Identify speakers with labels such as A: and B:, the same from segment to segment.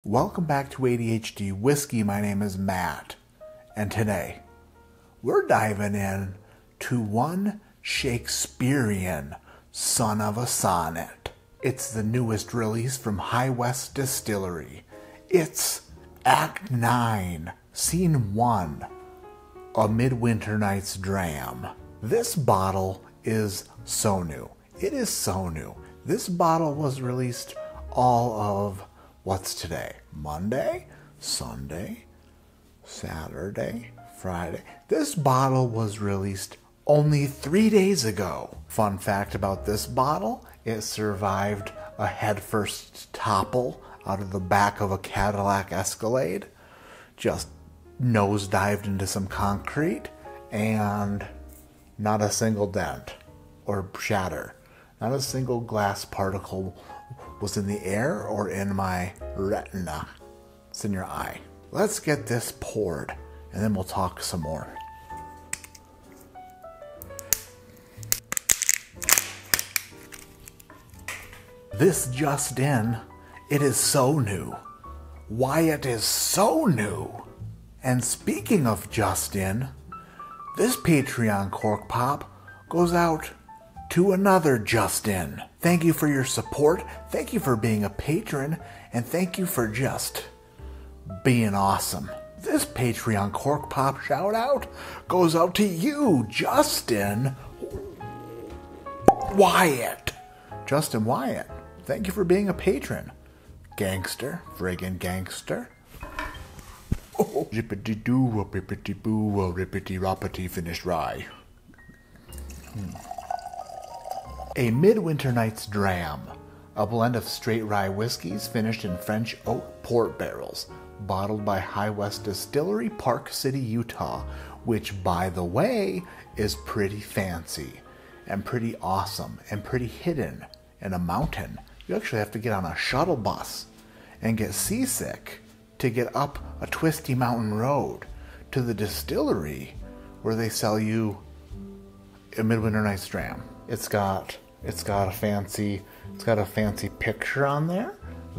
A: Welcome back to ADHD Whiskey. My name is Matt, and today we're diving in to one Shakespearean son of a sonnet. It's the newest release from High West Distillery. It's Act 9, Scene 1, A Midwinter Night's Dram. This bottle is so new. It is so new. This bottle was released all of what's today? Monday, Sunday, Saturday, Friday. This bottle was released only 3 days ago. Fun fact about this bottle, it survived a headfirst topple out of the back of a Cadillac Escalade. Just nosedived into some concrete and not a single dent or shatter. Not a single glass particle was in the air or in my retina. It's in your eye. Let's get this poured and then we'll talk some more. This just in, it is so new. Why it is so new. And speaking of just in, this Patreon cork pop goes out to another Justin. Thank you for your support, thank you for being a patron, and thank you for just being awesome. This Patreon cork pop shout out goes out to you, Justin Wyatt. Justin Wyatt, thank you for being a patron. Gangster, friggin' gangster. Oh, jippity doo, rippity boo, rippity roppity, finished rye. A Midwinter Night's Dram, a blend of straight rye whiskeys finished in French oak port barrels, bottled by High West Distillery, Park City, Utah, which, by the way, is pretty fancy and pretty awesome and pretty hidden in a mountain. You actually have to get on a shuttle bus and get seasick to get up a twisty mountain road to the distillery where they sell you a Midwinter Night's Dram. It's got a fancy picture on there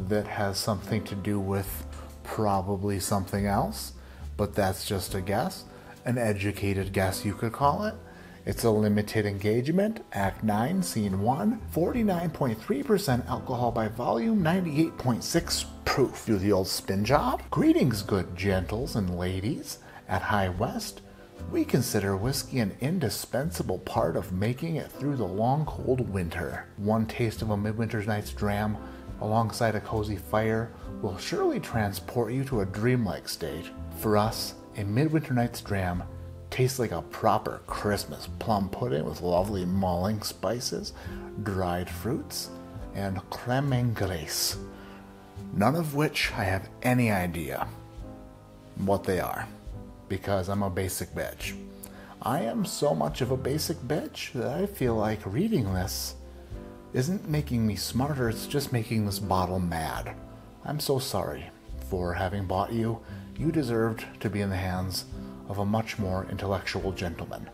A: that has something to do with probably something else, but that's just a guess, an educated guess you could call it. It's a limited engagement, Act 9, Scene 1, 49.3% alcohol by volume, 98.6 proof. Do the old spin job. Greetings, good gentles and ladies. At High West, we consider whiskey an indispensable part of making it through the long cold winter. One taste of a Midwinter Night's Dram alongside a cozy fire will surely transport you to a dreamlike state. For us, a Midwinter Night's Dram tastes like a proper Christmas plum pudding with lovely mulling spices, dried fruits, and creme anglaise, none of which I have any idea what they are, because I'm a basic bitch. I am so much of a basic bitch that I feel like reading this isn't making me smarter, it's just making this bottle mad. I'm so sorry for having bought you. You deserved to be in the hands of a much more intellectual gentleman.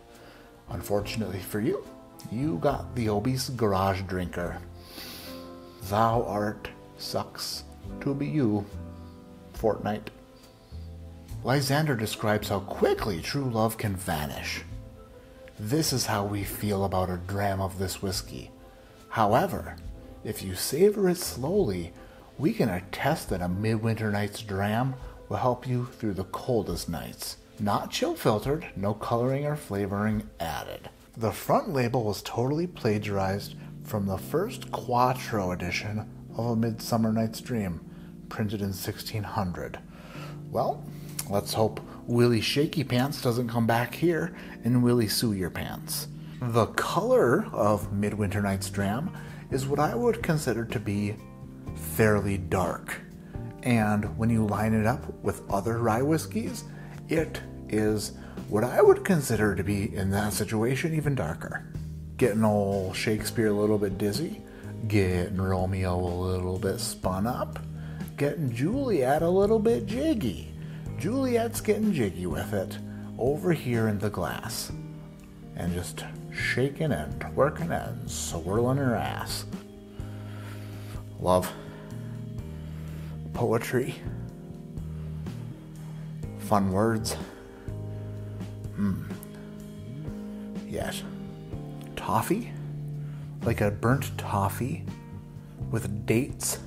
A: Unfortunately for you, you got the obese garage drinker. Thou art sucks to be you, Fortnite. Lysander describes how quickly true love can vanish. This is how we feel about a dram of this whiskey. However, if you savor it slowly, we can attest that a Midwinter Night's Dram will help you through the coldest nights. Not chill filtered, no coloring or flavoring added. The front label was totally plagiarized from the first Quattro edition of A Midsummer Night's Dream, printed in 1600. Well, let's hope Willie Shaky Pants doesn't come back here and Willie Sue your pants. The color of Midwinter Night's Dram is what I would consider to be fairly dark. And when you line it up with other rye whiskeys, it is what I would consider to be, in that situation, even darker. Getting old Shakespeare a little bit dizzy, getting Romeo a little bit spun up, getting Juliet a little bit jiggy. Juliet's getting jiggy with it over here in the glass. And just shaking and twerking and swirling her ass. Love. poetry, fun words. Yes. Toffee, like a burnt toffee with dates.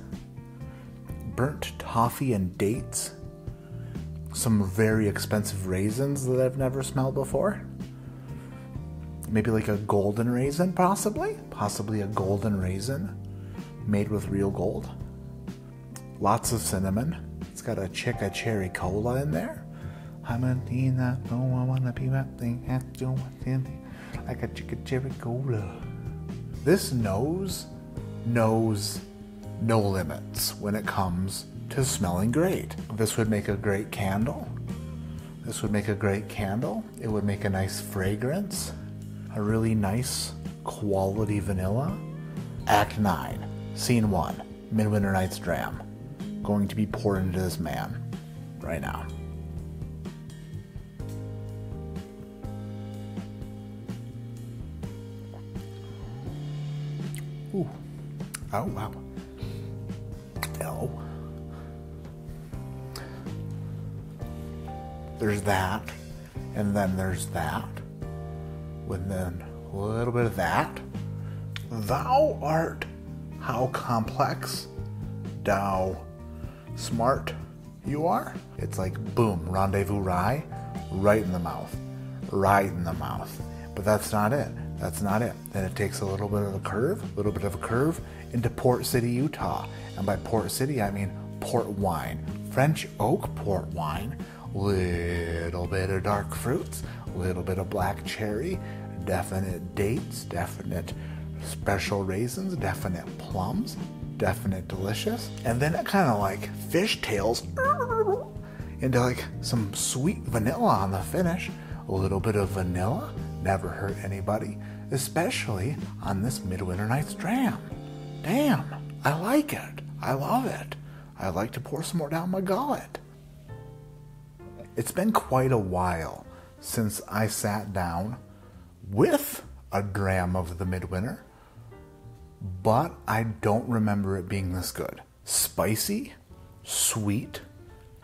A: Burnt toffee and dates. Some very expensive raisins that I've never smelled before. Maybe like a golden raisin, possibly. Possibly a golden raisin made with real gold. Lots of cinnamon. It's got a cherry cola in there. I'm a Tina, no, I wanna be that thing, have to like a cherry cola. This knows no limits when it comes to smelling great. This would make a great candle. This would make a great candle. It would make a nice fragrance. A really nice quality vanilla. Act 9, Scene 1, Midwinter Night's Dram. Going to be poured into this man right now. Ooh. Oh, wow. Oh. There's that, and then there's that, and then a little bit of that. Thou art how complex, thou smart you are. It's like boom, rendezvous rye, right in the mouth, right in the mouth. But that's not it. That's not it. Then it takes a little bit of a curve into Port City, Utah. And by Port City, I mean port wine, French oak port wine, little bit of dark fruits, little bit of black cherry, definite dates, definite special raisins, definite plums, definite delicious. And then it kind of like fishtails into like some sweet vanilla on the finish. A little bit of vanilla, never hurt anybody, especially on this Midwinter Night's Dram. Damn, I like it. I love it. I'd like to pour some more down my gullet. It's been quite a while since I sat down with a dram of the Midwinter, but I don't remember it being this good. Spicy, sweet,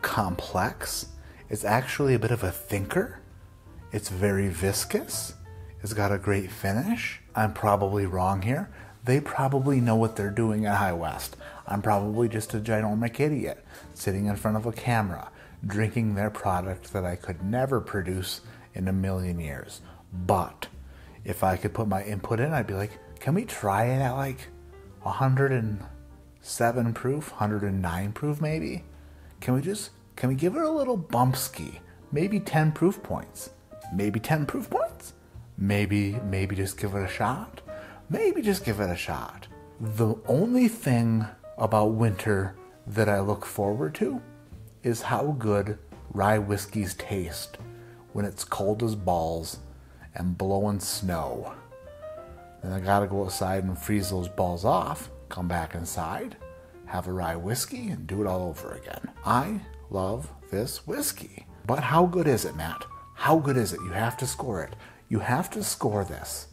A: complex. It's actually a bit of a thinker. It's very viscous. It's got a great finish. I'm probably wrong here. They probably know what they're doing at High West. I'm probably just a ginormic idiot sitting in front of a camera, drinking their product that I could never produce in a million years. But if I could put my input in, I'd be like, can we try it at like 107 proof, 109 proof maybe? Can we give it a little bumpski? Maybe 10 proof points. Maybe 10 proof points? Maybe just give it a shot. Maybe just give it a shot. The only thing about winter that I look forward to is how good rye whiskeys taste when it's cold as balls and blowing snow. Then I gotta go outside and freeze those balls off, come back inside, have a rye whiskey, and do it all over again. I love this whiskey. But how good is it, Matt? How good is it? You have to score it. You have to score this.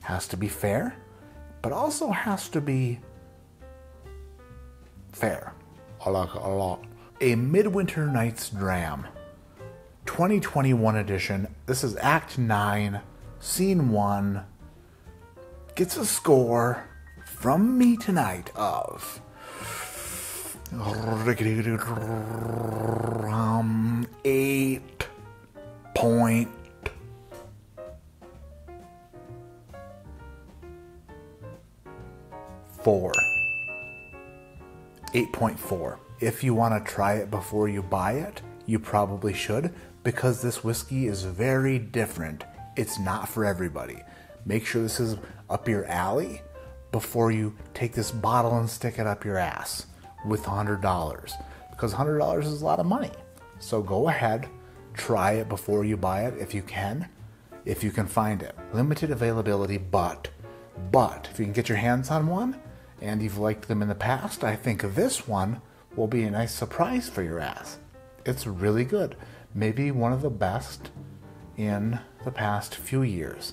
A: Has to be fair, but also has to be fair. I like it a lot. A Midwinter Night's Dram, 2021 edition. This is Act 9, Scene 1. Gets a score from me tonight of 8.4. 8.4. If you want to try it before you buy it, you probably should, because this whiskey is very different. It's not for everybody. Make sure this is up your alley before you take this bottle and stick it up your ass with $100, because $100 is a lot of money. So go ahead, try it before you buy it if you can find it. Limited availability, but if you can get your hands on one and you've liked them in the past, I think this one will be a nice surprise for your ass. It's really good. Maybe one of the best in the past few years.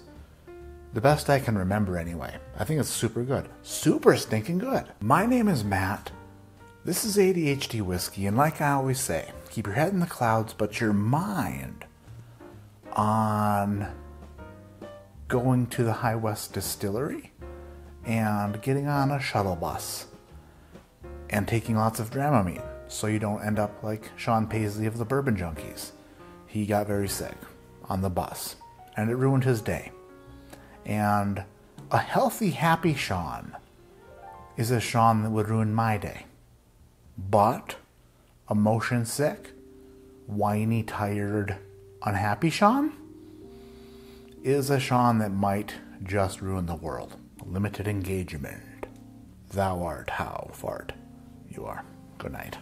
A: The best I can remember anyway. I think it's super good. Super stinking good. My name is Matt. This is ADHD Whiskey, and like I always say, keep your head in the clouds, but your mind on going to the High West Distillery and getting on a shuttle bus and taking lots of Dramamine so you don't end up like Sean Paisley of the Bourbon Junkies. He got very sick on the bus, and it ruined his day. And a healthy, happy Sean is a Sean that would ruin my day. But a motion sick, whiny, tired, unhappy Sean is a Sean that might just ruin the world. Limited engagement. Thou art how fart you are. Good night.